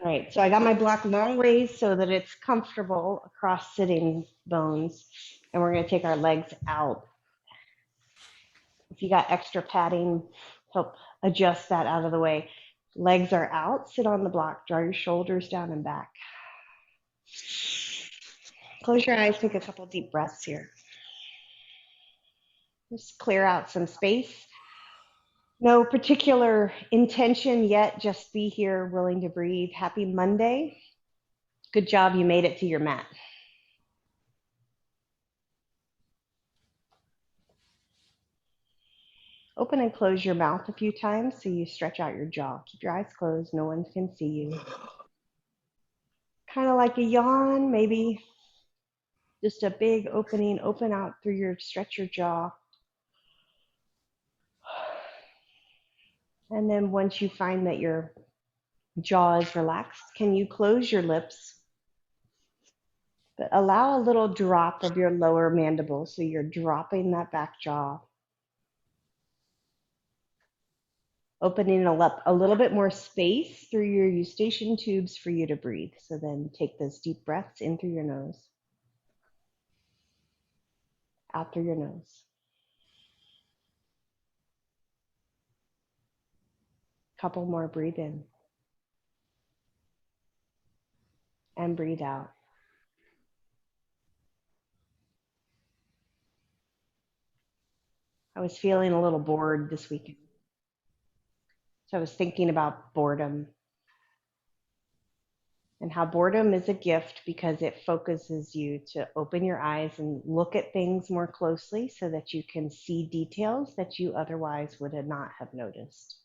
All right, so I got my block long raised so that it's comfortable across sitting bones. And we're gonna take our legs out. If you got extra padding, help adjust that out of the way. Legs are out, sit on the block, draw your shoulders down and back. Close your eyes, take a couple deep breaths here. Just clear out some space. No particular intention yet, just be here, willing to breathe. Happy Monday. Good job, you made it to your mat. Open and close your mouth a few times so you stretch out your jaw. Keep your eyes closed, no one can see you. Kind of like a yawn, maybe just a big opening, open out through your, stretch your jaw. And then once you find that your jaw is relaxed, can you close your lips? But allow a little drop of your lower mandible so you're dropping that back jaw. Opening up a little bit more space through your eustachian tubes for you to breathe. So then take those deep breaths in through your nose, out through your nose. Couple more, breathe in and breathe out. I was feeling a little bored this weekend. So I was thinking about boredom and how boredom is a gift because it focuses you to open your eyes and look at things more closely so that you can see details that you otherwise would not have noticed.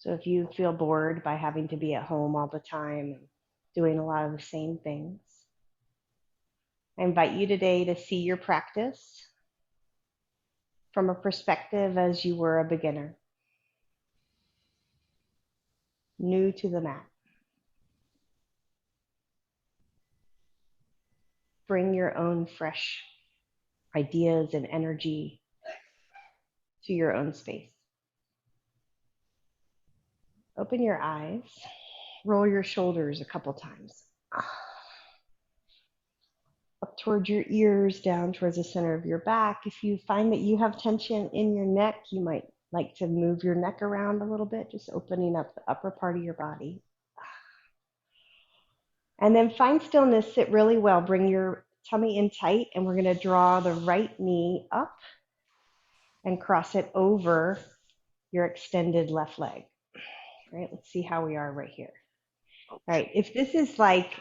So if you feel bored by having to be at home all the time and doing a lot of the same things, I invite you today to see your practice from a perspective as you were a beginner, new to the mat. Bring your own fresh ideas and energy to your own space. Open your eyes, roll your shoulders a couple times. Up towards your ears, down towards the center of your back. If you find that you have tension in your neck, you might like to move your neck around a little bit, just opening up the upper part of your body. And then find stillness, sit really well. Bring your tummy in tight, and we're going to draw the right knee up and cross it over your extended left leg. All right, let's see how we are right here. All right, if this is like,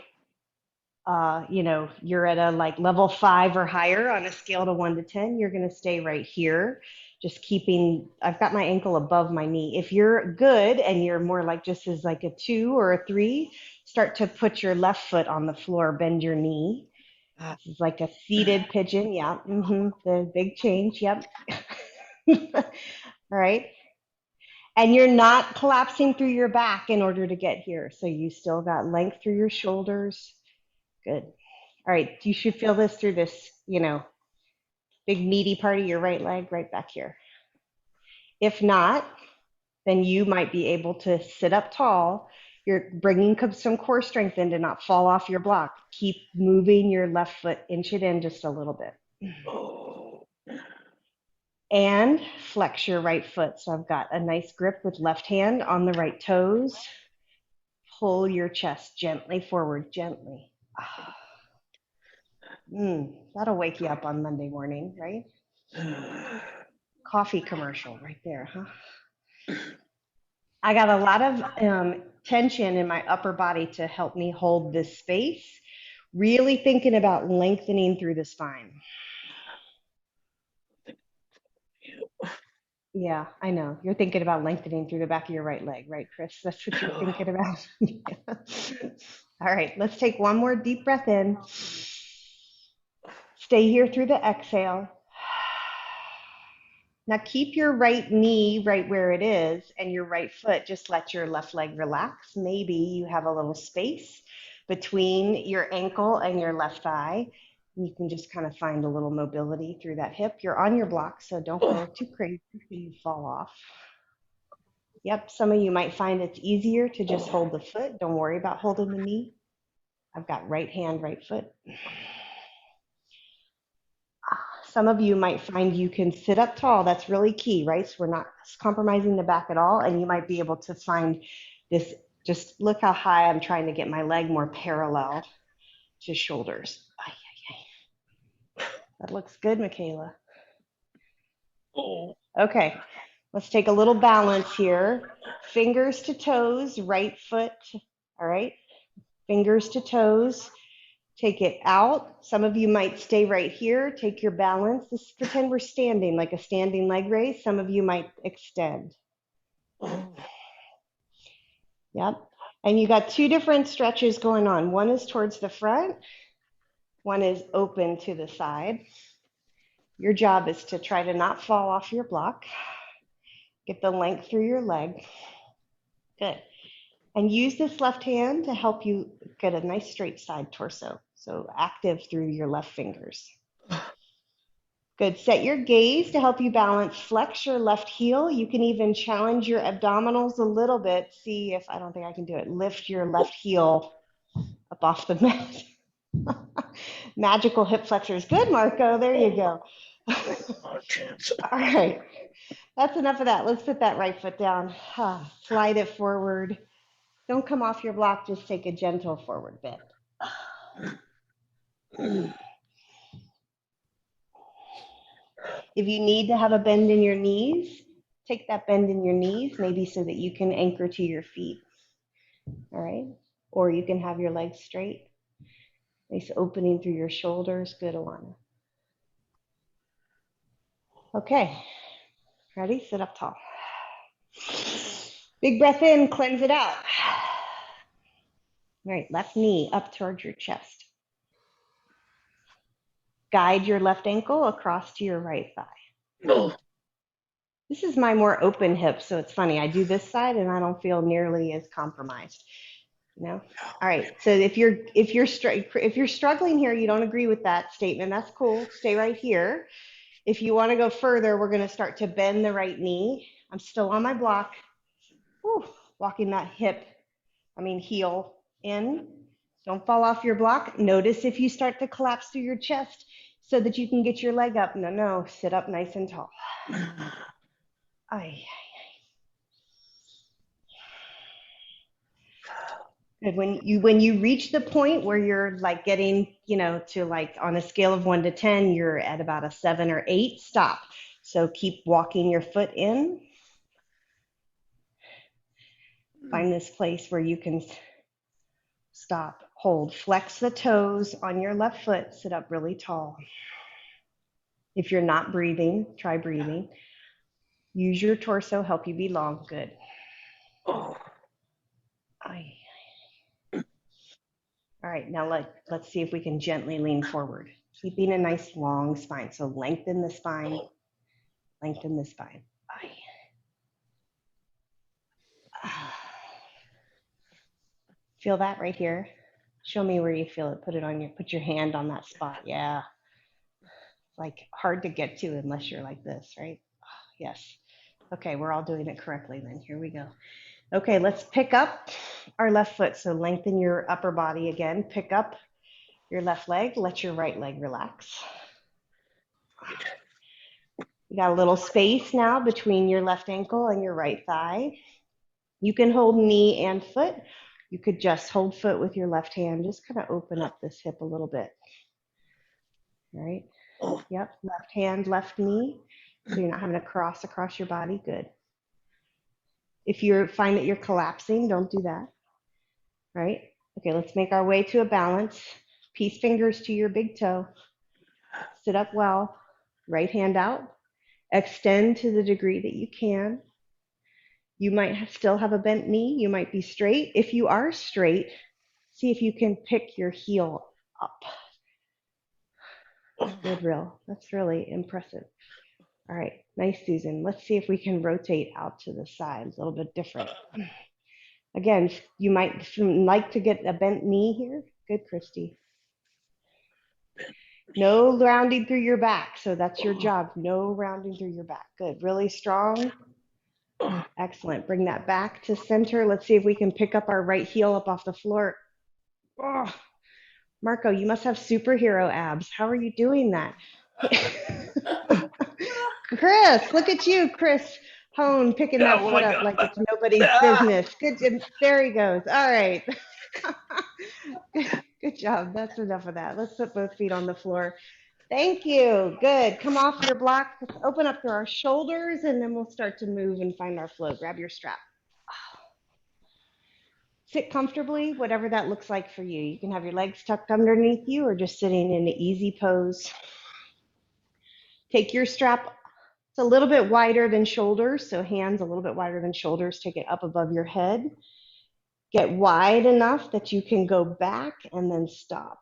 you're at a like level 5 or higher on a scale to 1 to 10, you're going to stay right here. Just keeping, I've got my ankle above my knee. If you're good and you're more like just as like a 2 or a 3, start to put your left foot on the floor, bend your knee. This is like a seated pigeon. Yeah. The big change. Yep. All right. And you're not collapsing through your back in order to get here. So you still got length through your shoulders. Good. All right. You should feel this through this, big meaty part of your right leg right back here. If not, then you might be able to sit up tall. You're bringing some core strength in to not fall off your block. Keep moving your left foot, inch it in just a little bit. And flex your right foot. So I've got a nice grip with left hand on the right toes. Pull your chest gently forward, gently. That'll wake you up on Monday morning, right? Coffee commercial right there, huh? I got a lot of tension in my upper body to help me hold this space. Really thinking about lengthening through the spine. Yeah, I know. You're thinking about lengthening through the back of your right leg, right, Chris? That's what you're thinking about. All right, let's take one more deep breath in. Stay here through the exhale. Now keep your right knee right where it is and your right foot, just let your left leg relax. Maybe you have a little space between your ankle and your left thigh. You can just kind of find a little mobility through that hip. You're on your block, so don't go too crazy so you fall off. Yep, some of you might find it's easier to just hold the foot. Don't worry about holding the knee. I've got right hand, right foot. Some of you might find you can sit up tall. That's really key, right? So we're not compromising the back at all. And you might be able to find this, just look how high I'm trying to get my leg more parallel to shoulders. That looks good, Michaela. Okay, let's take a little balance here. Fingers to toes, right foot. All right, fingers to toes. Take it out. Some of you might stay right here. Take your balance. Just pretend we're standing, like a standing leg raise. Some of you might extend. Yep. And you got two different stretches going on. One is towards the front. One is open to the side. Your job is to try to not fall off your block. Get the length through your leg. Good. And use this left hand to help you get a nice straight side torso. So active through your left fingers. Good. Set your gaze to help you balance. Flex your left heel. You can even challenge your abdominals a little bit. See if, I don't think I can do it. Lift your left heel up off the mat. Magical hip flexors. Good, Marco. There you go. All right. That's enough of that. Let's put that right foot down. Slide it forward. Don't come off your block. Just take a gentle forward bend. If you need to have a bend in your knees, take that bend in your knees, maybe so that you can anchor to your feet. All right. Or you can have your legs straight. Nice opening through your shoulders. Good, Alana. Okay. Ready? Sit up tall. Big breath in, cleanse it out. All right. Left knee up towards your chest. Guide your left ankle across to your right thigh. This is my more open hip, so it's funny. I do this side and I don't feel nearly as compromised. You know? All right. So if you're struggling here, you don't agree with that statement, that's cool. Stay right here. If you want to go further, we're going to start to bend the right knee. I'm still on my block. Whew, walking that heel in. Don't fall off your block. Notice if you start to collapse through your chest so that you can get your leg up. No, sit up nice and tall. Ay. Good. When you reach the point where you're like getting, to like on a scale of 1 to 10, you're at about a 7 or 8, stop. So keep walking your foot in. Find this place where you can stop, hold, flex the toes on your left foot, sit up really tall. If you're not breathing, try breathing. Use your torso, help you be long. Good. Ay. All right, now let's see if we can gently lean forward, keeping a nice long spine. So lengthen the spine, lengthen the spine. Feel that right here? Show me where you feel it. Put your hand on that spot. Yeah. Like hard to get to unless you're like this, right? Yes. Okay, we're all doing it correctly then. Here we go. Okay, let's pick up our left foot. So lengthen your upper body again. Pick up your left leg. Let your right leg relax. You got a little space now between your left ankle and your right thigh. You can hold knee and foot. You could just hold foot with your left hand. Just kind of open up this hip a little bit. All right. Yep. Left hand, left knee. So you're not having to cross across your body. Good. If you find that you're collapsing, don't do that. Right? Okay, let's make our way to a balance. Peace fingers to your big toe. Sit up well. Right hand out. Extend to the degree that you can. You might still have a bent knee. You might be straight. If you are straight, see if you can pick your heel up. Good, Real. That's really impressive. All right, nice, Susan. Let's see if we can rotate out to the side, a little bit different. Again, you might like to get a bent knee here. Good, Christy. No rounding through your back, so that's your job. No rounding through your back. Good, really strong. Excellent. Bring that back to center. Let's see if we can pick up our right heel up off the floor. Oh, Marco, you must have superhero abs. How are you doing that? Chris, look at you, Chris Hone, picking Oh that foot my up God. like it's nobody's Ah! business. Good. There he goes. All right. Good job. That's enough of that. Let's put both feet on the floor. Thank you. Good. Come off your block. Let's open up to our shoulders, and then we'll start to move and find our flow. Grab your strap. Sit comfortably, whatever that looks like for you. You can have your legs tucked underneath you or just sitting in an easy pose. Take your strap. It's a little bit wider than shoulders, so hands a little bit wider than shoulders. Take it up above your head. Get wide enough that you can go back and then stop.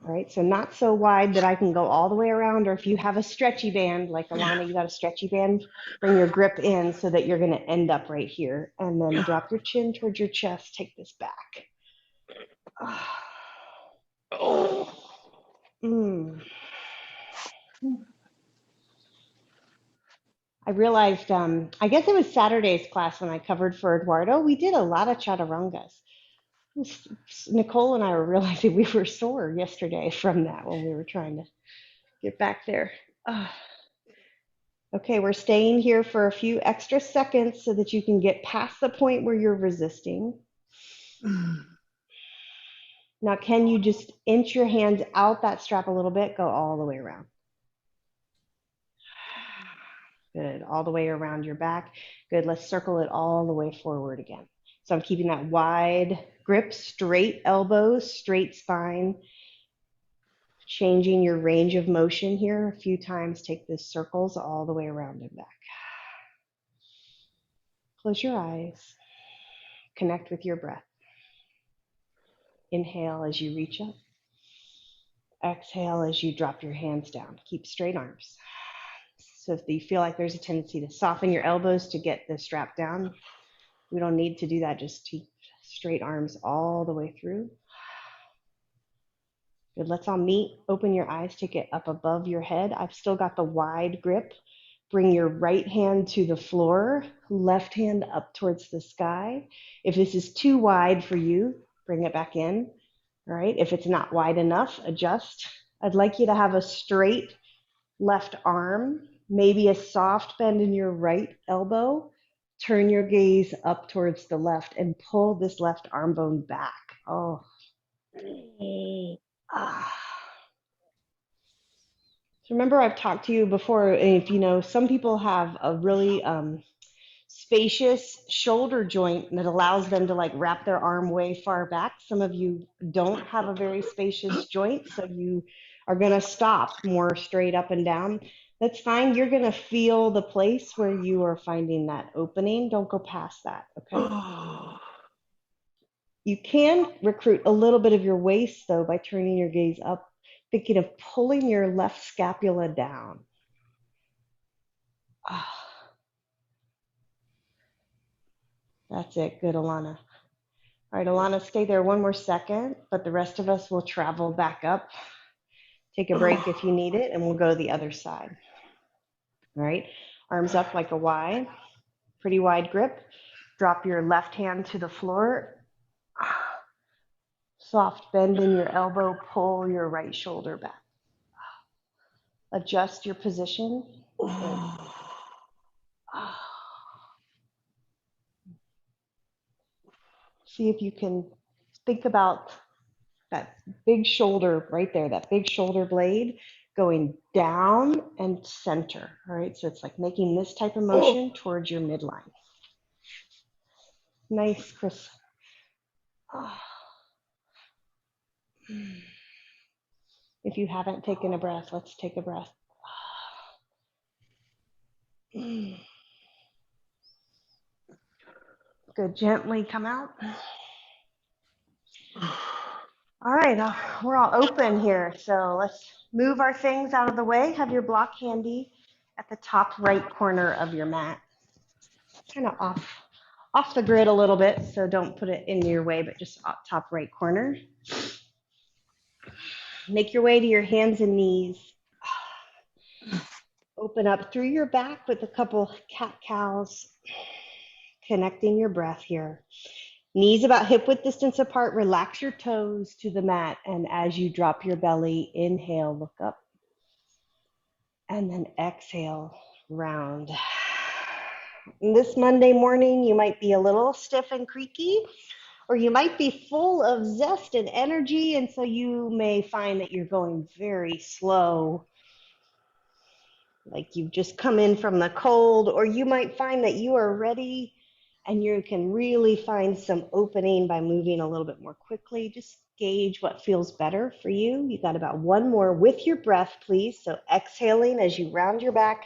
All right, so not so wide that I can go all the way around, or if you have a stretchy band, like Alana, you got a stretchy band, bring your grip in so that you're going to end up right here. And then drop your chin towards your chest. Take this back. Oh. Mm. I realized, I guess it was Saturday's class when I covered for Eduardo. We did a lot of chaturangas. Nicole and I were realizing we were sore yesterday from that when we were trying to get back there. Ah. Okay, we're staying here for a few extra seconds so that you can get past the point where you're resisting. Now, can you just inch your hands out that strap a little bit? Go all the way around. Good, all the way around your back. Good, let's circle it all the way forward again. So I'm keeping that wide grip, straight elbows, straight spine, changing your range of motion here a few times. Take the circles all the way around and back. Close your eyes. Connect with your breath. Inhale as you reach up. Exhale as you drop your hands down. Keep straight arms. So if you feel like there's a tendency to soften your elbows to get the strap down, we don't need to do that. Just keep straight arms all the way through. Good. Let's all meet. Open your eyes. Take it up above your head. I've still got the wide grip. Bring your right hand to the floor, left hand up towards the sky. If this is too wide for you, bring it back in. All right. If it's not wide enough, adjust. I'd like you to have a straight left arm, maybe a soft bend in your right elbow. Turn your gaze up towards the left and pull this left arm bone back. Oh. Ah. So remember, I've talked to you before. If you know, some people have a really spacious shoulder joint that allows them to like wrap their arm way far back. Some of you don't have a very spacious joint, so you are going to stop more straight up and down. That's fine. You're going to feel the place where you are finding that opening. Don't go past that, okay? You can recruit a little bit of your waist, though, by turning your gaze up, thinking of pulling your left scapula down. Ah, that's it. Good, Alana. All right, Alana, stay there one more second, but the rest of us will travel back up. Take a break if you need it, and we'll go to the other side. All right, arms up like a Y, pretty wide grip. Drop your left hand to the floor. Soft bend in your elbow, pull your right shoulder back. Adjust your position. Good. See if you can think about that big shoulder right there, that big shoulder blade going down and center. All right, so it's like making this type of motion towards your midline. Nice, Chris. If you haven't taken a breath, let's take a breath. Good, gently come out. All right, we're all open here, so let's move our things out of the way. Have your block handy at the top right corner of your mat. Kind of off the grid a little bit, so don't put it in your way, but just top right corner. Make your way to your hands and knees. Open up through your back with a couple cat-cows, connecting your breath here. Knees about hip width distance apart. Relax your toes to the mat. And as you drop your belly, inhale, look up. And then exhale, round. This Monday morning, you might be a little stiff and creaky, or you might be full of zest and energy. And so you may find that you're going very slow, like you've just come in from the cold, or you might find that you are ready and you can really find some opening by moving a little bit more quickly. Just gauge what feels better for you. You got about one more with your breath, please. So exhaling as you round your back.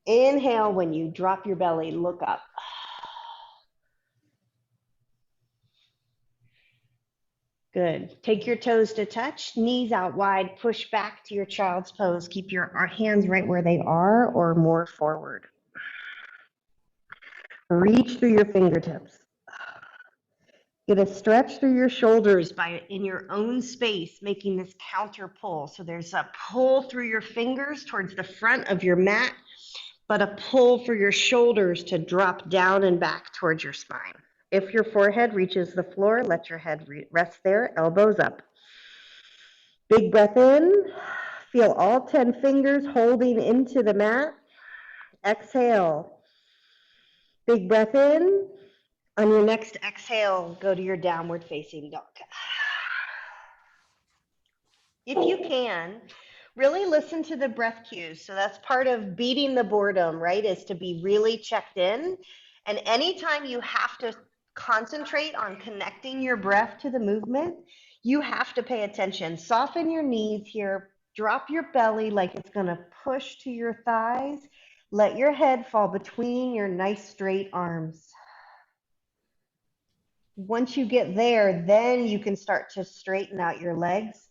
Inhale when you drop your belly, look up. Good. Take your toes to touch, knees out wide, push back to your child's pose. Keep your hands right where they are or more forward. Reach through your fingertips. Get a stretch through your shoulders by in your own space, making this counter pull. So there's a pull through your fingers towards the front of your mat, but a pull for your shoulders to drop down and back towards your spine. If your forehead reaches the floor, let your head rest there, elbows up. Big breath in. Feel all 10 fingers holding into the mat. Exhale. Big breath in. On your next exhale, go to your downward facing dog. If you can, really listen to the breath cues. So that's part of beating the boredom, right? Is to be really checked in. And anytime you have to concentrate on connecting your breath to the movement, you have to pay attention. Soften your knees here. Drop your belly like it's going to push to your thighs. Let your head fall between your nice straight arms. Once you get there, then you can start to straighten out your legs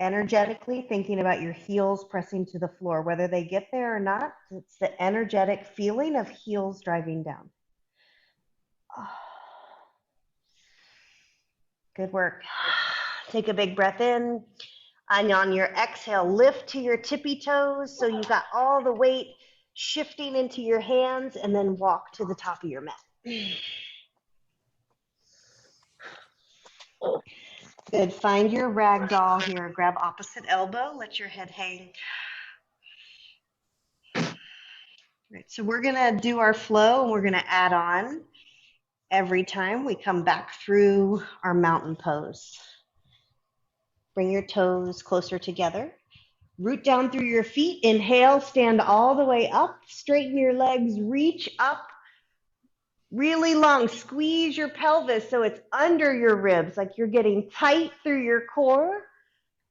energetically, thinking about your heels pressing to the floor. Whether they get there or not, it's the energetic feeling of heels driving down. Good work. Take a big breath in. And on your exhale, lift to your tippy toes so you got all the weight shifting into your hands, and then walk to the top of your mat. Good. Find your rag doll here. Grab opposite elbow. Let your head hang. Right. So we're going to do our flow, and we're going to add on every time we come back through our mountain pose. Bring your toes closer together. Root down through your feet. Inhale, stand all the way up. Straighten your legs. Reach up really long. Squeeze your pelvis so it's under your ribs, like you're getting tight through your core.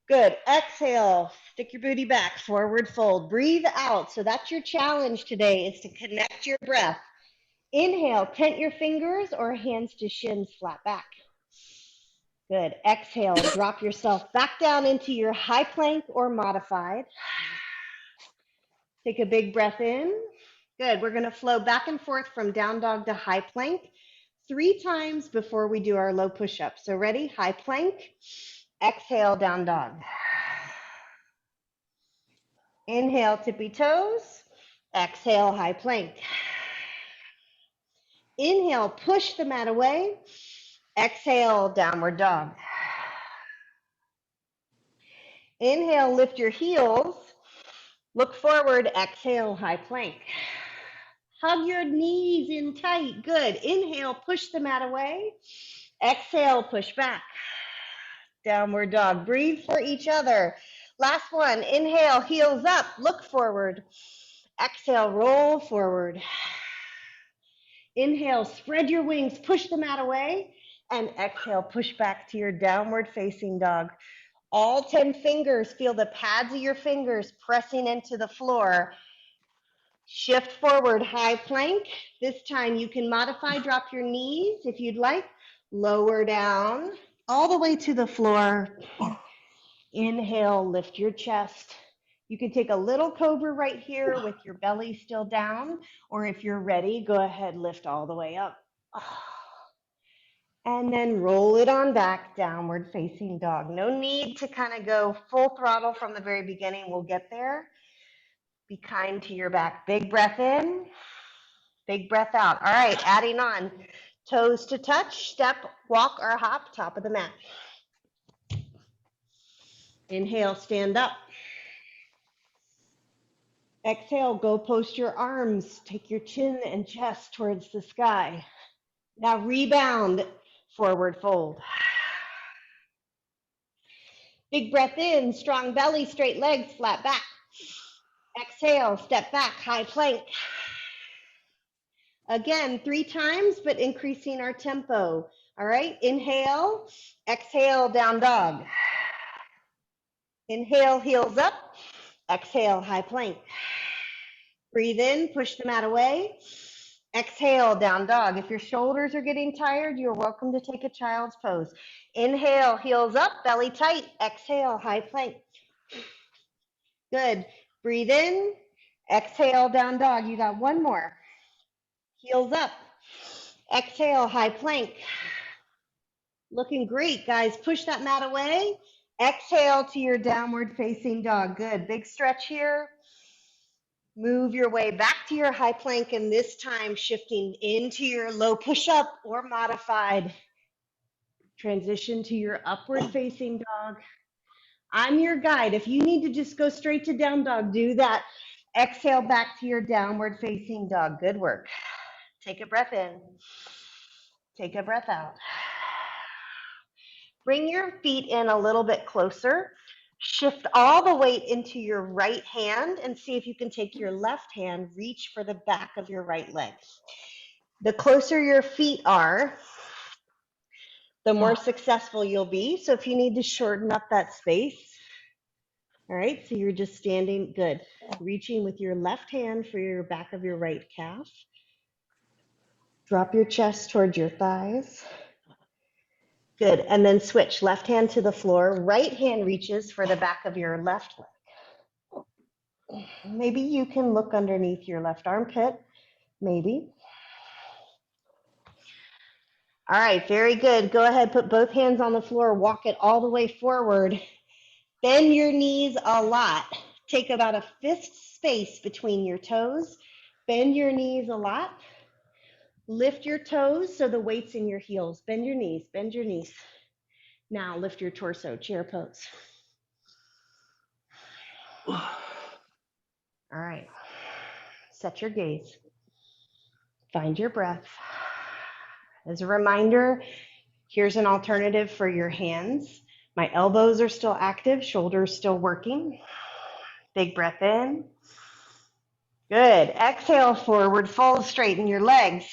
Good. Exhale. Stick your booty back. Forward fold. Breathe out. So that's your challenge today, is to connect your breath. Inhale. Tent your fingers or hands to shins, flat back. Good. Exhale. Drop yourself back down into your high plank or modified. Take a big breath in. Good. We're going to flow back and forth from down dog to high plank 3 times before we do our low push-up. So ready? High plank. Exhale, down dog. Inhale, tippy toes. Exhale, high plank. Inhale, push the mat away. Exhale, downward dog. Inhale, lift your heels. Look forward. Exhale, high plank. Hug your knees in tight. Good. Inhale, push the mat away. Exhale, push back. Downward dog. Breathe for each other. Last one. Inhale, heels up. Look forward. Exhale, roll forward. Inhale, spread your wings. Push the mat away. And exhale, push back to your downward facing dog. All 10 fingers. Feel the pads of your fingers pressing into the floor. Shift forward, high plank. This time you can modify, drop your knees if you'd like. Lower down, all the way to the floor. Inhale, lift your chest. You can take a little cobra right here with your belly still down, or if you're ready, go ahead, lift all the way up. And then roll it on back, downward facing dog. No need to kind of go full throttle from the very beginning. We'll get there. Be kind to your back. Big breath in, big breath out. All right, adding on. Toes to touch, step, walk, or hop, top of the mat. Inhale, stand up. Exhale, go post your arms. Take your chin and chest towards the sky. Now rebound, forward fold. Big breath in, strong belly, straight legs, flat back. Exhale, step back, high plank. Again, 3 times, but increasing our tempo. All right, inhale, exhale, down dog. Inhale, heels up. Exhale, high plank. Breathe in, push the mat away. Exhale, down dog. If your shoulders are getting tired, you're welcome to take a child's pose. Inhale, heels up, belly tight. Exhale, high plank. Good. Breathe in. Exhale, down dog. You got one more. Heels up. Exhale, high plank. Looking great, guys. Push that mat away. Exhale to your downward facing dog. Good. Big stretch here. Move your way back to your high plank, and this time shifting into your low push-up or modified. Transition to your upward facing dog. I'm your guide. If you need to just go straight to down dog, do that. Exhale back to your downward facing dog. Good work. Take a breath in. Take a breath out. Bring your feet in a little bit closer. Shift all the weight into your right hand and see if you can take your left hand, reach for the back of your right leg. The closer your feet are, the more successful you'll be. So if you need to shorten up that space, all right, so you're just standing, good. Reaching with your left hand for your back of your right calf. Drop your chest towards your thighs. Good, and then switch, left hand to the floor, right hand reaches for the back of your left leg. Maybe you can look underneath your left armpit, maybe. All right, very good. Go ahead, put both hands on the floor, walk it all the way forward. Bend your knees a lot. Take about a fist space between your toes. Bend your knees a lot. Lift your toes so the weight's in your heels. Bend your knees, bend your knees. Now lift your torso, chair pose. All right, set your gaze. Find your breath. As a reminder, here's an alternative for your hands. My elbows are still active, shoulders still working. Big breath in. Good. Exhale, forward fold, straighten your legs.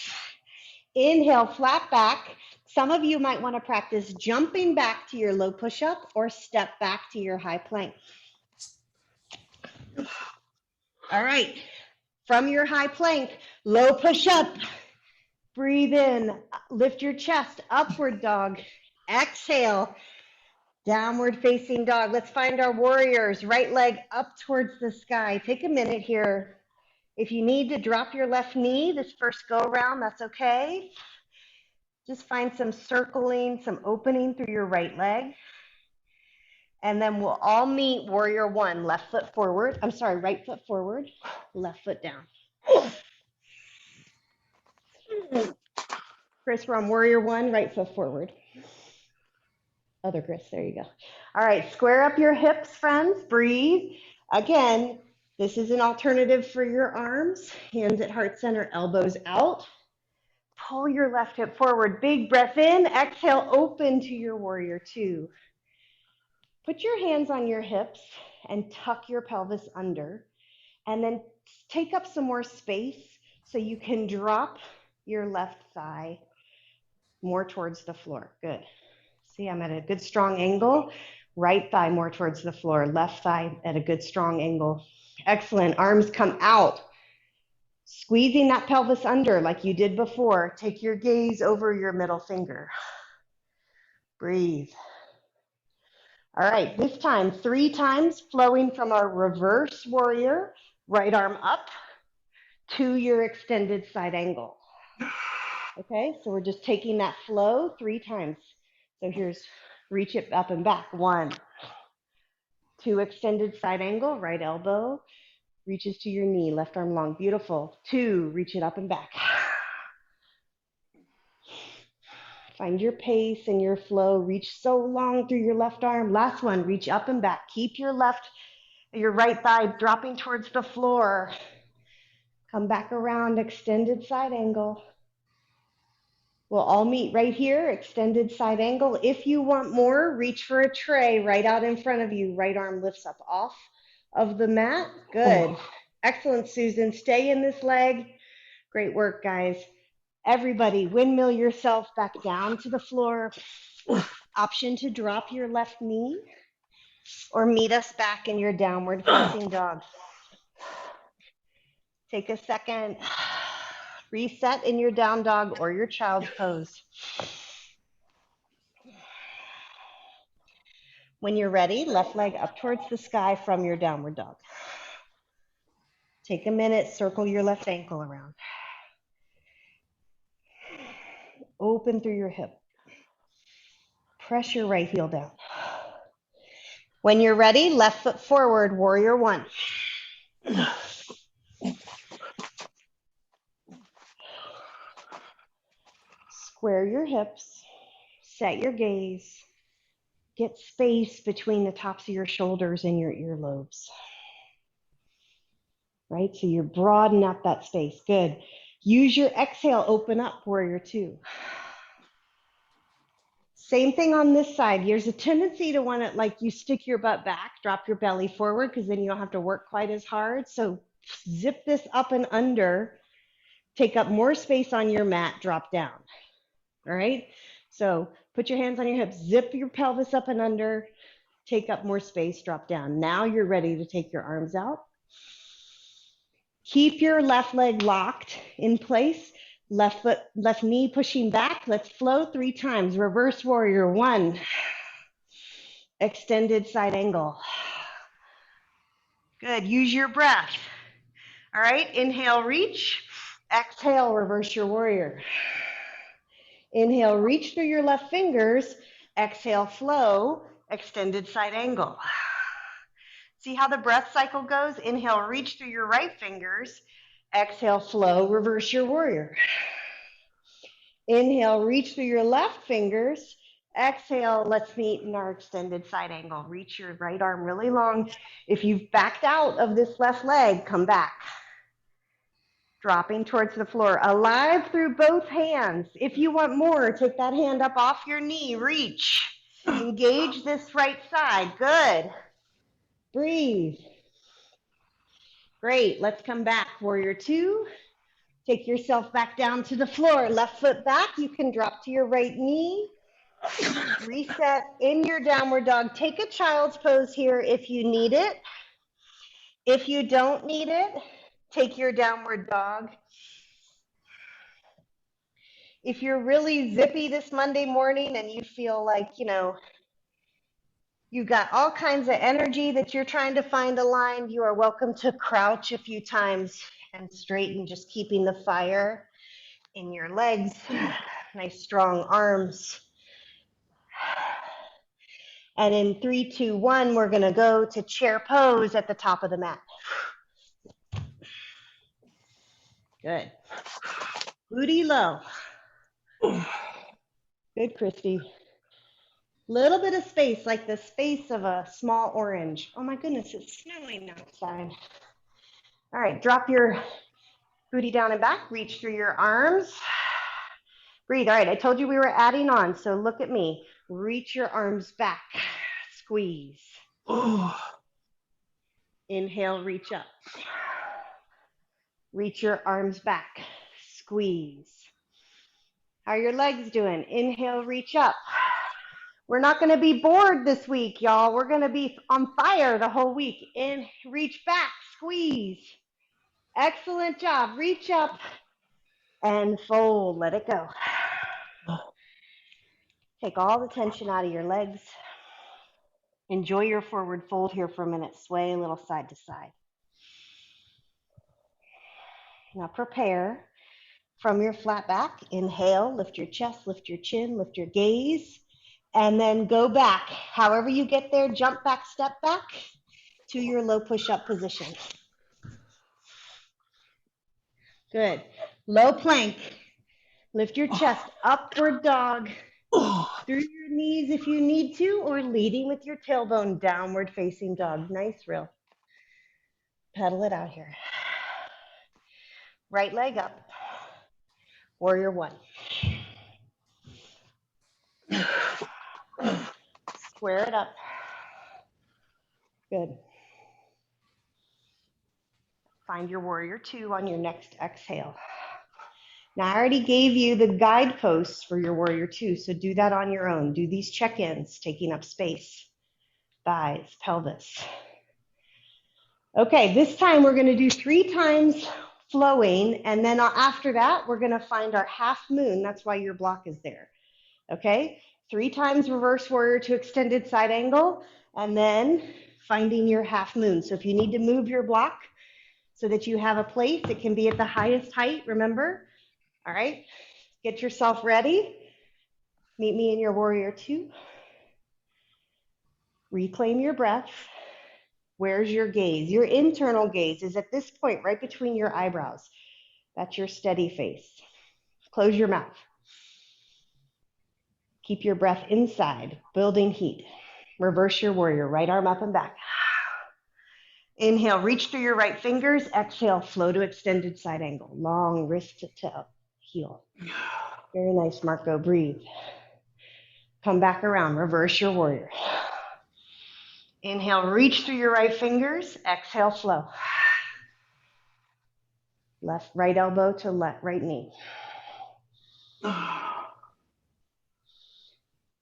Inhale, flat back. Some of you might want to practice jumping back to your low push-up or step back to your high plank. All right. From your high plank, low push-up. Breathe in. Lift your chest. Upward dog. Exhale. Downward facing dog. Let's find our warriors. Right leg up towards the sky. Take a minute here. If you need to drop your left knee this first go around, that's okay. Just find some circling, some opening through your right leg. And then we'll all meet warrior one. Left foot forward. I'm sorry, right foot forward, left foot down. Chris, we're on warrior one, right foot forward. Other Chris, there you go. All right, square up your hips, friends. Breathe. Again, this is an alternative for your arms. Hands at heart center, elbows out. Pull your left hip forward. Big breath in. Exhale, open to your warrior two. Put your hands on your hips and tuck your pelvis under. And then take up some more space so you can drop your left thigh more towards the floor. Good. See, I'm at a good strong angle. Right thigh more towards the floor. Left thigh at a good strong angle. Excellent. Arms come out. Squeezing that pelvis under like you did before. Take your gaze over your middle finger. Breathe. All right, this time 3 times, flowing from our reverse warrior, right arm up to your extended side angle. Okay, so we're just taking that flow 3 times. So here's, reach it up and back. 1, 2, extended side angle, right elbow, reaches to your knee, left arm long, beautiful. 2, reach it up and back. Find your pace and your flow. Reach so long through your left arm. Last one, reach up and back. Keep your right thigh dropping towards the floor. Come back around, extended side angle. We'll all meet right here, extended side angle. If you want more, reach for a tray right out in front of you. Right arm lifts up off of the mat. Good. Excellent, Susan. Stay in this leg. Great work, guys. Everybody, windmill yourself back down to the floor. Option to drop your left knee or meet us back in your downward facing dog. Take a second. Reset in your down dog or your child's pose. When you're ready, left leg up towards the sky from your downward dog. Take a minute, circle your left ankle around. Open through your hip. Press your right heel down. When you're ready, left foot forward, warrior 1. Square your hips, set your gaze, get space between the tops of your shoulders and your earlobes. Right, so you're broadening up that space, good. Use your exhale, open up, warrior 2. Same thing on this side. There's a tendency to want to, like, you stick your butt back, drop your belly forward, because then you don't have to work quite as hard. So zip this up and under, take up more space on your mat, drop down. All right, so put your hands on your hips, zip your pelvis up and under, take up more space, drop down. Now you're ready to take your arms out. Keep your left leg locked in place, left knee pushing back. Let's flow 3 times. Reverse warrior 1, extended side angle. Good, use your breath. All right, inhale, reach. Exhale, reverse your warrior. Inhale, reach through your left fingers. Exhale, flow, extended side angle. See how the breath cycle goes? Inhale, reach through your right fingers. Exhale, flow, reverse your warrior. Inhale, reach through your left fingers. Exhale, let's meet in our extended side angle. Reach your right arm really long. If you've backed out of this left leg, come back. Dropping towards the floor, alive through both hands. If you want more, take that hand up off your knee, reach. Engage this right side, good. Breathe. Great, let's come back, warrior 2. Take yourself back down to the floor, left foot back. You can drop to your right knee. Reset in your downward dog. Take a child's pose here if you need it. If you don't need it, take your downward dog. If you're really zippy this Monday morning and you feel like, you got all kinds of energy that you're trying to find aligned, you are welcome to crouch a few times and straighten, just keeping the fire in your legs. Nice strong arms. And in 3, 2, 1, we're going to go to chair pose at the top of the mat. Good. Booty low. Good, Christy. Little bit of space, like the space of a small orange. Oh my goodness, it's snowing outside. All right, drop your booty down and back. Reach through your arms. Breathe. All right, I told you we were adding on, so look at me. Reach your arms back. Squeeze. Inhale, reach up. Reach your arms back. Squeeze. How are your legs doing? Inhale, reach up. We're not going to be bored this week, y'all. We're going to be on fire the whole week. In, reach back, squeeze. Excellent job. Reach up and fold. Let it go. Take all the tension out of your legs. Enjoy your forward fold here for a minute. Sway a little side to side. Now prepare from your flat back. Inhale, lift your chest, lift your chin, lift your gaze. And then go back. However you get there, jump back, step back to your low push-up position. Good. Low plank. Lift your chest. Upward dog. Through your knees if you need to, or leading with your tailbone. Downward facing dog. Nice, real. Pedal it out here. Right leg up. Warrior one. Square it up. Good. Find your warrior two on your next exhale. Now, I already gave you the guideposts for your warrior two, so do that on your own. Do these check-ins, taking up space, thighs, pelvis. Okay, this time we're going to do 3 times flowing, and then after that, we're going to find our half moon. That's why your block is there. Okay, 3 times reverse warrior to extended side angle, and then finding your half moon. So if you need to move your block so that you have a place, it can be at the highest height, remember? All right, get yourself ready. Meet me in your warrior two. Reclaim your breath. Where's your gaze? Your internal gaze is at this point right between your eyebrows. That's your steady face. Close your mouth. Keep your breath inside, building heat. Reverse your warrior, right arm up and back. Inhale, reach through your right fingers. Exhale, flow to extended side angle. Long wrist to heel. Very nice, Marco. Breathe. Come back around. Reverse your warrior. Inhale, reach through your right fingers. Exhale, flow. Right elbow to right knee.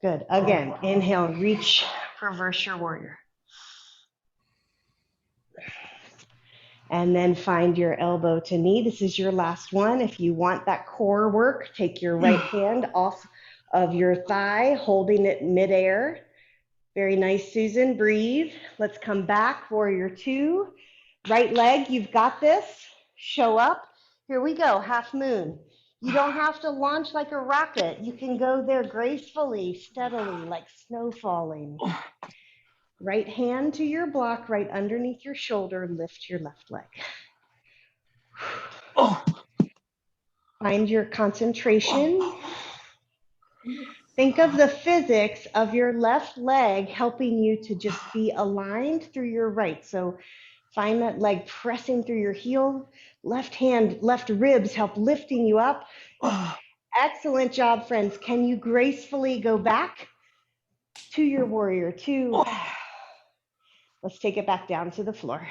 Good. Again, inhale, reach, reverse your warrior. And then find your elbow to knee. This is your last one. If you want that core work, take your right hand off of your thigh, holding it midair. Very nice, Susan. Breathe. Let's come back. Warrior two. Right leg, you've got this. Show up. Here we go. Half moon. You don't have to launch like a rocket. You can go there gracefully, steadily, like snow falling. Right hand to your block, right underneath your shoulder. Lift your left leg. Find your concentration. Think of the physics of your left leg helping you to just be aligned through your right. So find that leg pressing through your heel. Left hand, left ribs help lifting you up. Excellent job, friends. Can you gracefully go back to your warrior two? Let's take it back down to the floor.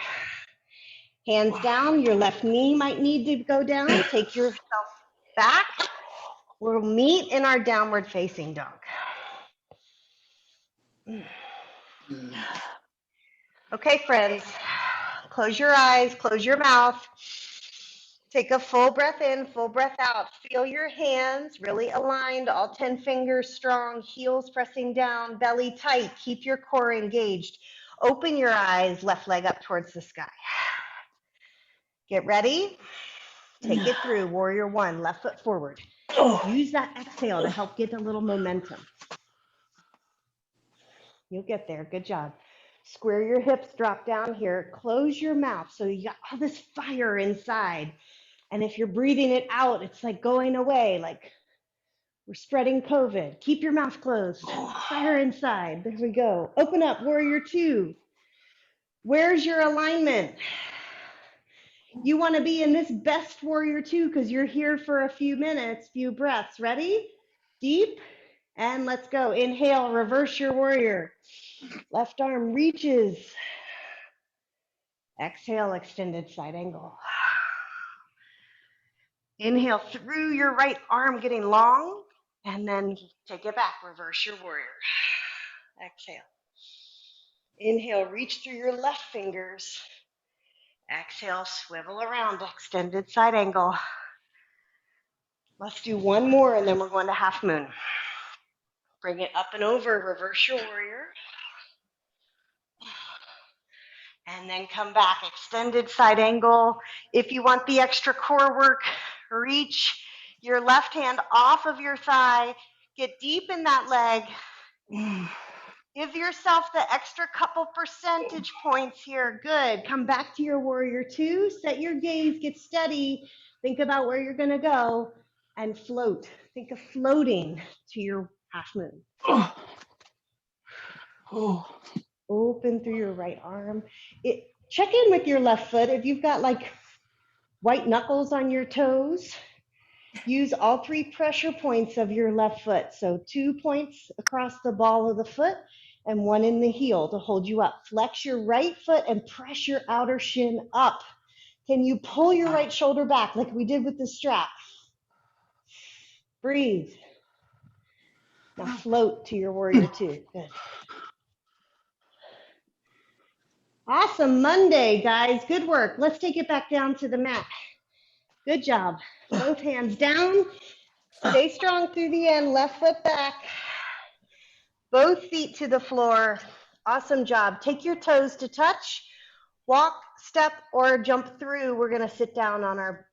Hands down. Your left knee might need to go down. Take yourself back. We'll meet in our downward facing dog. Okay, friends, close your eyes, close your mouth. Take a full breath in, full breath out. Feel your hands really aligned, all 10 fingers strong, heels pressing down, belly tight. Keep your core engaged. Open your eyes, left leg up towards the sky. Get ready. Take it through. Warrior one, left foot forward. Use that exhale to help get a little momentum. You'll get there. Good job. Square your hips, drop down here. Close your mouth so you got all this fire inside. And if you're breathing it out, it's like going away, like we're spreading COVID. Keep your mouth closed. Fire inside. There we go. Open up, warrior two. Where's your alignment? You want to be in this best warrior two because you're here for a few minutes, few breaths. Ready? Deep. And let's go. Inhale, reverse your warrior. Left arm reaches. Exhale, extended side angle. Inhale through your right arm, getting long, and then take it back. Reverse your warrior. Exhale. Inhale, reach through your left fingers. Exhale, swivel around, extended side angle. Let's do one more, and then we're going to half moon. Bring it up and over, reverse your warrior. And then come back, extended side angle. If you want the extra core work, reach your left hand off of your thigh. Get deep in that leg. Give yourself the extra couple percentage points here. Good. Come back to your warrior two. Set your gaze, get steady. Think about where you're going to go and float. Think of floating to your half moon. Open through your right arm. Check in with your left foot. If you've got like white knuckles on your toes, use all 3 pressure points of your left foot. So 2 points across the ball of the foot and 1 in the heel to hold you up. Flex your right foot and press your outer shin up. Can you pull your right shoulder back like we did with the strap? Breathe. Now float to your warrior 2. Good. Awesome. Monday, guys. Good work. Let's take it back down to the mat. Good job. Both hands down. Stay strong through the end. Left foot back. Both feet to the floor. Awesome job. Take your toes to touch. Walk, step, or jump through. We're going to sit down on our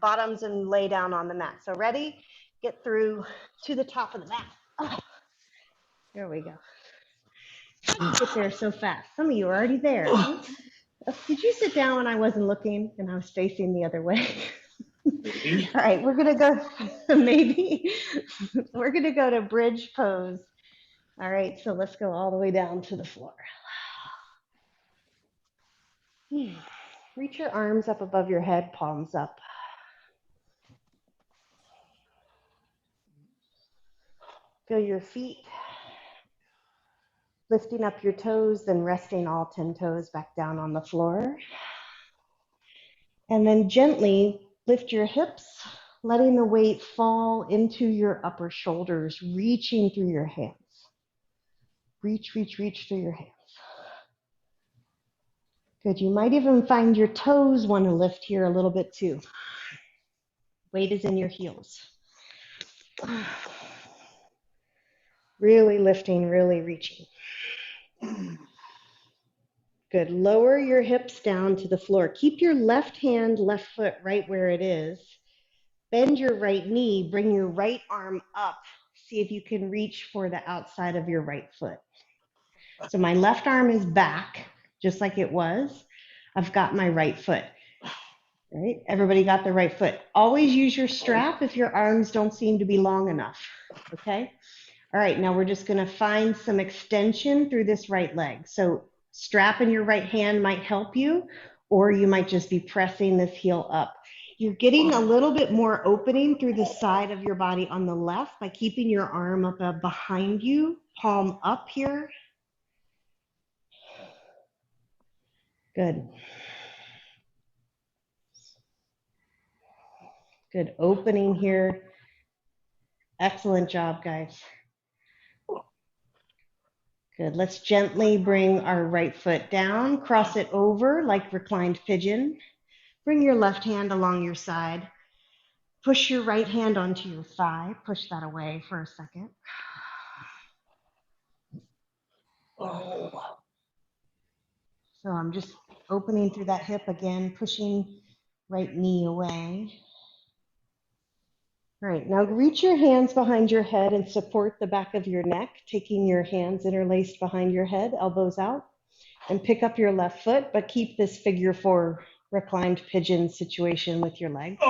bottoms and lay down on the mat. So ready? Get through to the top of the mat. Oh, there we go. Get there so fast. Some of you are already there. Did you sit down when I wasn't looking and I was facing the other way? Maybe. All right, we're going to go, maybe. We're going to go to bridge pose. All right, so let's go all the way down to the floor. Reach your arms up above your head, palms up. Feel your feet. Lifting up your toes, then resting all 10 toes back down on the floor. And then gently lift your hips, letting the weight fall into your upper shoulders, reaching through your hands. Reach, reach, reach through your hands. Good. You might even find your toes want to lift here a little bit too. Weight is in your heels. Really lifting, really reaching. Good. Lower your hips down to the floor. Keep your left hand, left foot right where it is. Bend your right knee. Bring your right arm up. See if you can reach for the outside of your right foot. So my left arm is back, just like it was. I've got my right foot. All right. Everybody got the right foot. Always use your strap if your arms don't seem to be long enough. Okay. All right. Now we're just going to find some extension through this right leg. So strap in your right hand might help you, or you might just be pressing this heel up. You're getting a little bit more opening through the side of your body on the left by keeping your arm up behind you, palm up here. Good. Good opening here. Excellent job, guys. Good. Let's gently bring our right foot down, cross it over like reclined pigeon. Bring your left hand along your side. Push your right hand onto your thigh. Push that away for a second. So I'm just opening through that hip again, pushing right knee away. All right, now reach your hands behind your head and support the back of your neck, taking your hands interlaced behind your head, elbows out, and pick up your left foot, but keep this figure 4 reclined pigeon situation with your legs.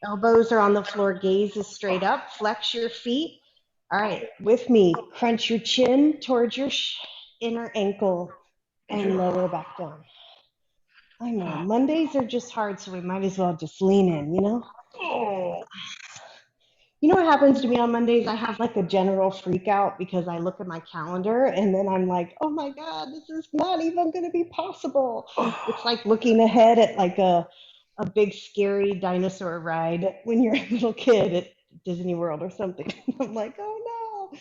Elbows are on the floor, gaze is straight up, flex your feet. All right, with me, crunch your chin towards your inner ankle and lower back down. I know, Mondays are just hard, so we might as well just lean in, you know? You know what happens to me on Mondays? I have like a general freak out because I look at my calendar and then I'm like, oh my God, this is not even going to be possible. It's like looking ahead at like a big scary dinosaur ride when you're a little kid at Disney World or something. I'm like, oh no.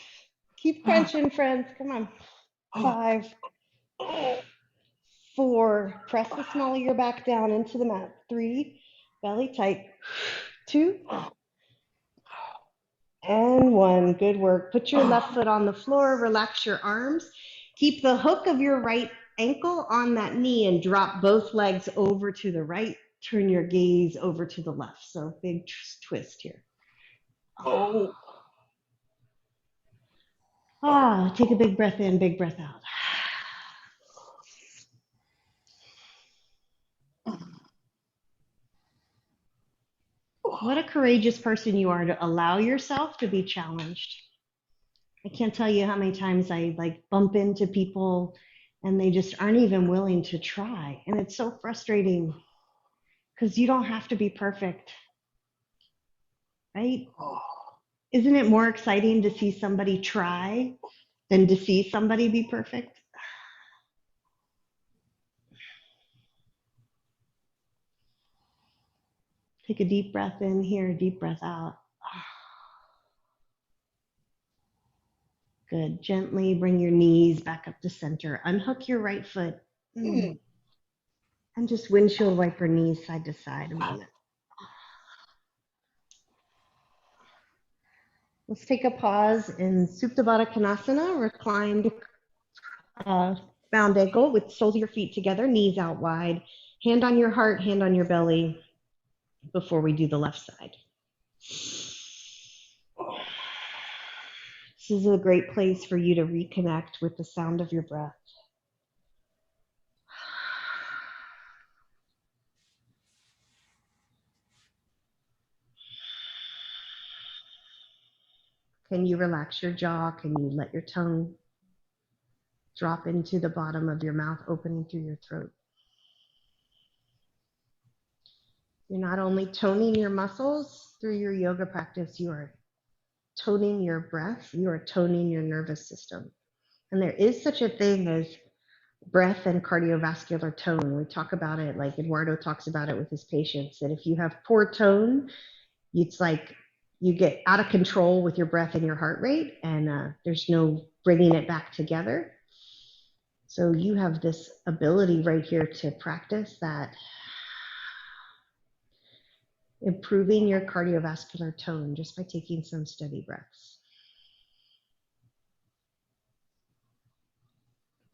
Keep crunching, friends. Come on. 5, 4, press the small of your back down into the mat. 3, belly tight. 2, and 1. Good work. Put your left foot on the floor. Relax your arms. Keep the hook of your right ankle on that knee and drop both legs over to the right. Turn your gaze over to the left. So big twist here. Take a big breath in, big breath out. What a courageous person you are to allow yourself to be challenged. I can't tell you how many times I like bump into people and they just aren't even willing to try. And it's so frustrating because you don't have to be perfect, right? Isn't it more exciting to see somebody try than to see somebody be perfect? Take a deep breath in here, deep breath out. Good. Gently bring your knees back up to center. Unhook your right foot. And just windshield wiper knees side to side a moment. Let's take a pause in Supta Baddha Konasana, reclined bound ankle with soles of your feet together, knees out wide, hand on your heart, hand on your belly before we do the left side. This is a great place for you to reconnect with the sound of your breath. Can you relax your jaw? Can you let your tongue drop into the bottom of your mouth, opening through your throat? You're not only toning your muscles through your yoga practice, you are toning your breath, you are toning your nervous system. And there is such a thing as breath and cardiovascular tone. We talk about it, like Eduardo talks about it with his patients, that if you have poor tone, it's like you get out of control with your breath and your heart rate, and there's no bringing it back together. So you have this ability right here to practice that, improving your cardiovascular tone just by taking some steady breaths.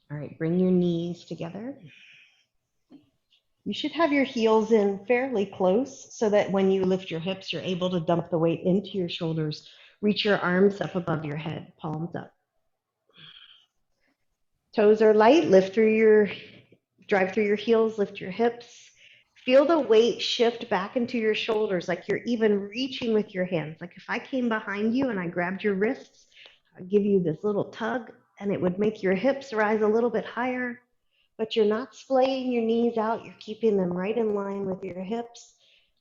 All right, bring your knees together. You should have your heels in fairly close so that when you lift your hips, you're able to dump the weight into your shoulders. Reach your arms up above your head, palms up. Toes are light, drive through your heels, lift your hips. Feel the weight shift back into your shoulders, like you're even reaching with your hands. Like if I came behind you and I grabbed your wrists, I'd give you this little tug and it would make your hips rise a little bit higher. But you're not splaying your knees out. You're keeping them right in line with your hips,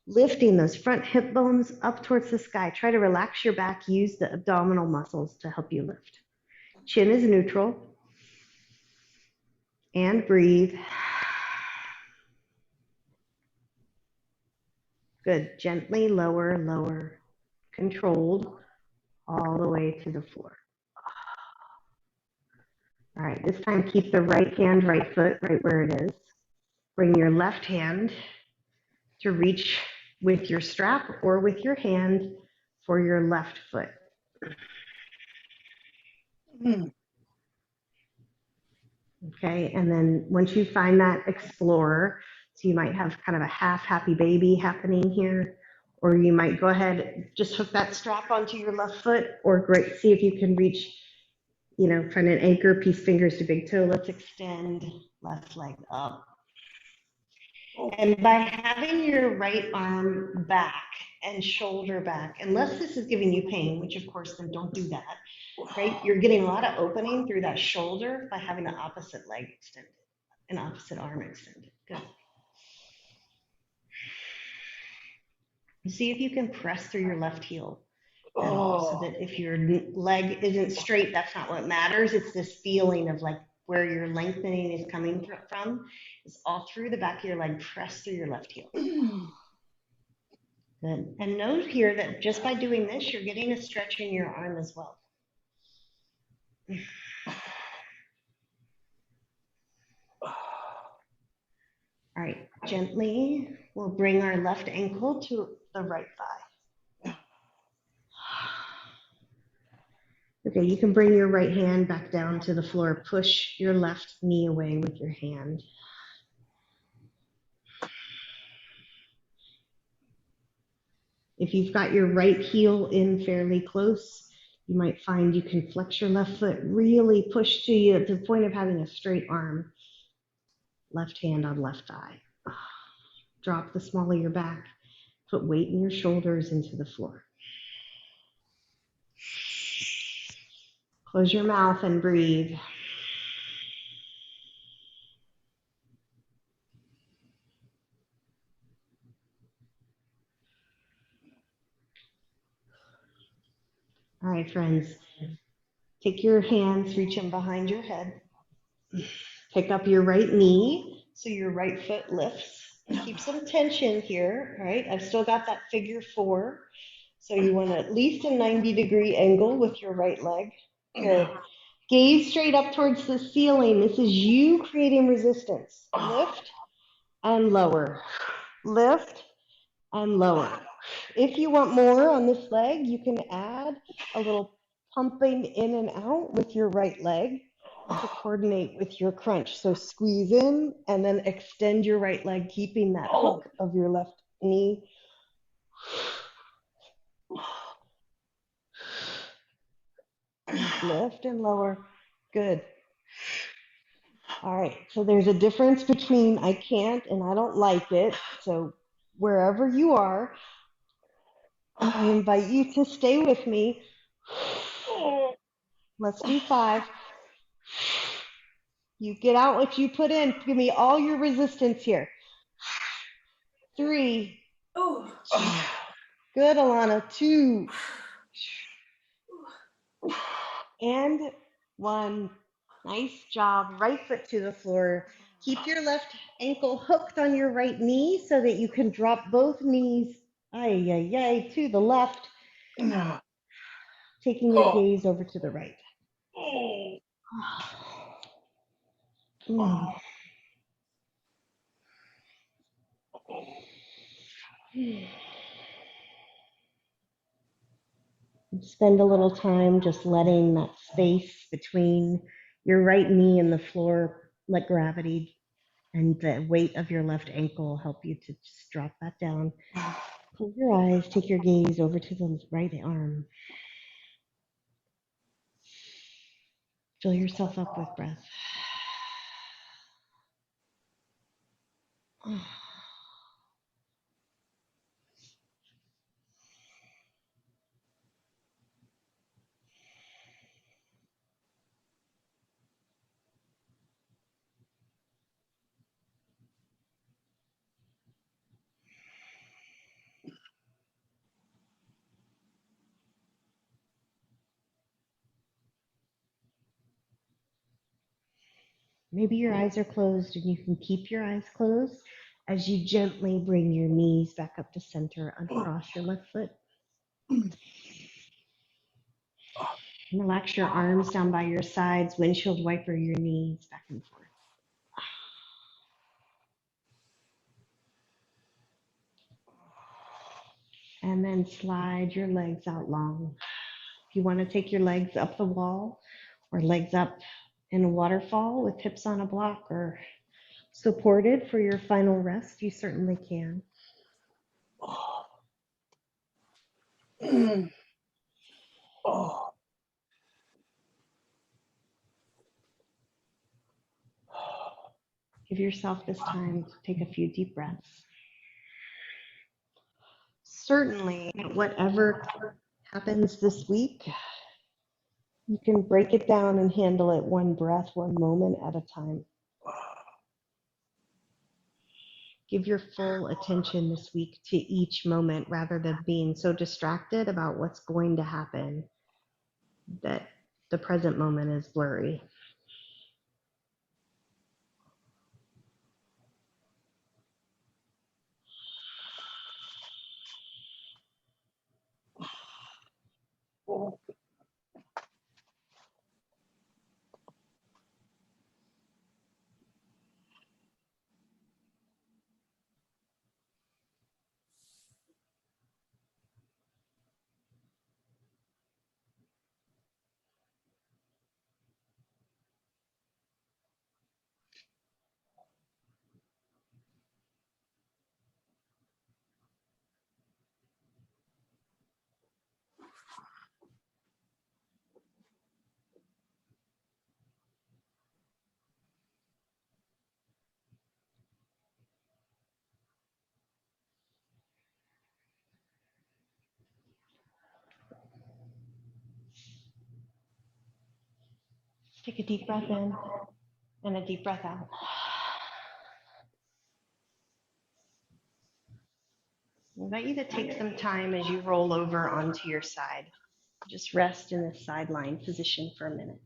lifting those front hip bones up towards the sky. Try to relax your back. Use the abdominal muscles to help you lift. Chin is neutral. And breathe. Good. Gently lower, lower, controlled, all the way to the floor. All right, this time keep the right hand, right foot right where it is. Bring your left hand to reach with your strap or with your hand for your left foot. Okay, and then once you find that, explore. So you might have kind of a half happy baby happening here, or you might go ahead, just hook that strap onto your left foot, or great, see if you can reach, find an anchor, piece fingers to big toe. Let's extend left leg up. And by having your right arm back and shoulder back, unless this is giving you pain, which of course then don't do that, right? You're getting a lot of opening through that shoulder by having the opposite leg extended and opposite arm extended. Good. See if you can press through your left heel at all, so that if your leg isn't straight, that's not what matters. It's this feeling of like where your lengthening is coming from is all through the back of your leg. Press through your left heel. Good. And note here that just by doing this, you're getting a stretch in your arm as well. All right, gently, we'll bring our left ankle to the right thigh. Okay, you can bring your right hand back down to the floor. Push your left knee away with your hand. If you've got your right heel in fairly close, you might find you can flex your left foot, really push to you to the point of having a straight arm. Left hand on left thigh. Drop the small of your back. Put weight in your shoulders into the floor. Close your mouth and breathe. All right, friends. Take your hands, reach them behind your head. Pick up your right knee so your right foot lifts. Keep some tension here, all right? I've still got that figure 4. So you want at least a 90-degree angle with your right leg. Good. Gaze straight up towards the ceiling. This is you creating resistance. Lift and lower. Lift and lower. If you want more on this leg, you can add a little pumping in and out with your right leg to coordinate with your crunch. So squeeze in and then extend your right leg, keeping that hook of your left knee. Lift and lower. Good. All right. So there's a difference between I can't and I don't like it. So wherever you are, I invite you to stay with me. Let's do 5. You get out what you put in. Give me all your resistance here. 3. Good, Alana. 2. And 1. Nice job. Right foot to the floor. Keep your left ankle hooked on your right knee so that you can drop both knees to the left, taking your gaze over to the right. Mm. Spend a little time just letting that space between your right knee and the floor, let gravity and the weight of your left ankle help you to just drop that down. Close your eyes, take your gaze over to the right arm. Fill yourself up with breath. Maybe your eyes are closed and you can keep your eyes closed as you gently bring your knees back up to center, uncross your left foot. Relax your arms down by your sides, windshield wiper your knees back and forth. And then slide your legs out long. If you want to take your legs up the wall or legs up in a waterfall with hips on a block or supported for your final rest, you certainly can. Give yourself this time to take a few deep breaths. Certainly, whatever happens this week, you can break it down and handle it one breath, one moment at a time. Give your full attention this week to each moment rather than being so distracted about what's going to happen that the present moment is blurry. Take a deep breath in and a deep breath out. I invite you to take some time as you roll over onto your side. Just rest in this sideline position for a minute.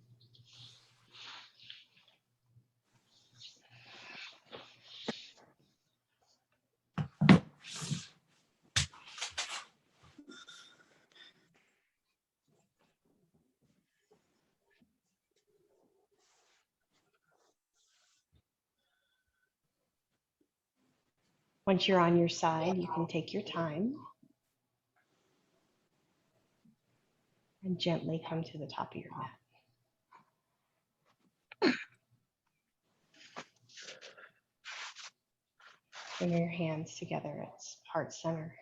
Once you're on your side, you can take your time and gently come to the top of your mat. Bring your hands together at heart center.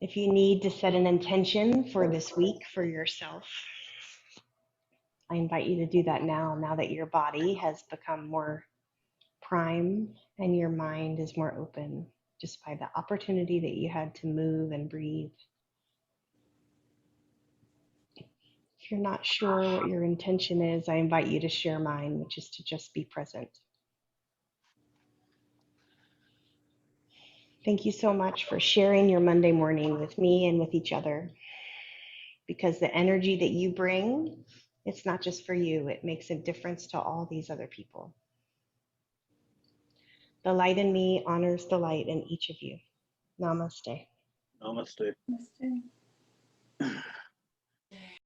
If you need to set an intention for this week for yourself, I invite you to do that now that your body has become more prime and your mind is more open just by the opportunity that you had to move and breathe. If you're not sure what your intention is, I invite you to share mine, which is to just be present. Thank you so much for sharing your Monday morning with me and with each other, because the energy that you bring, it's not just for you, it makes a difference to all these other people. The light in me honors the light in each of you. Namaste. Namaste. Namaste.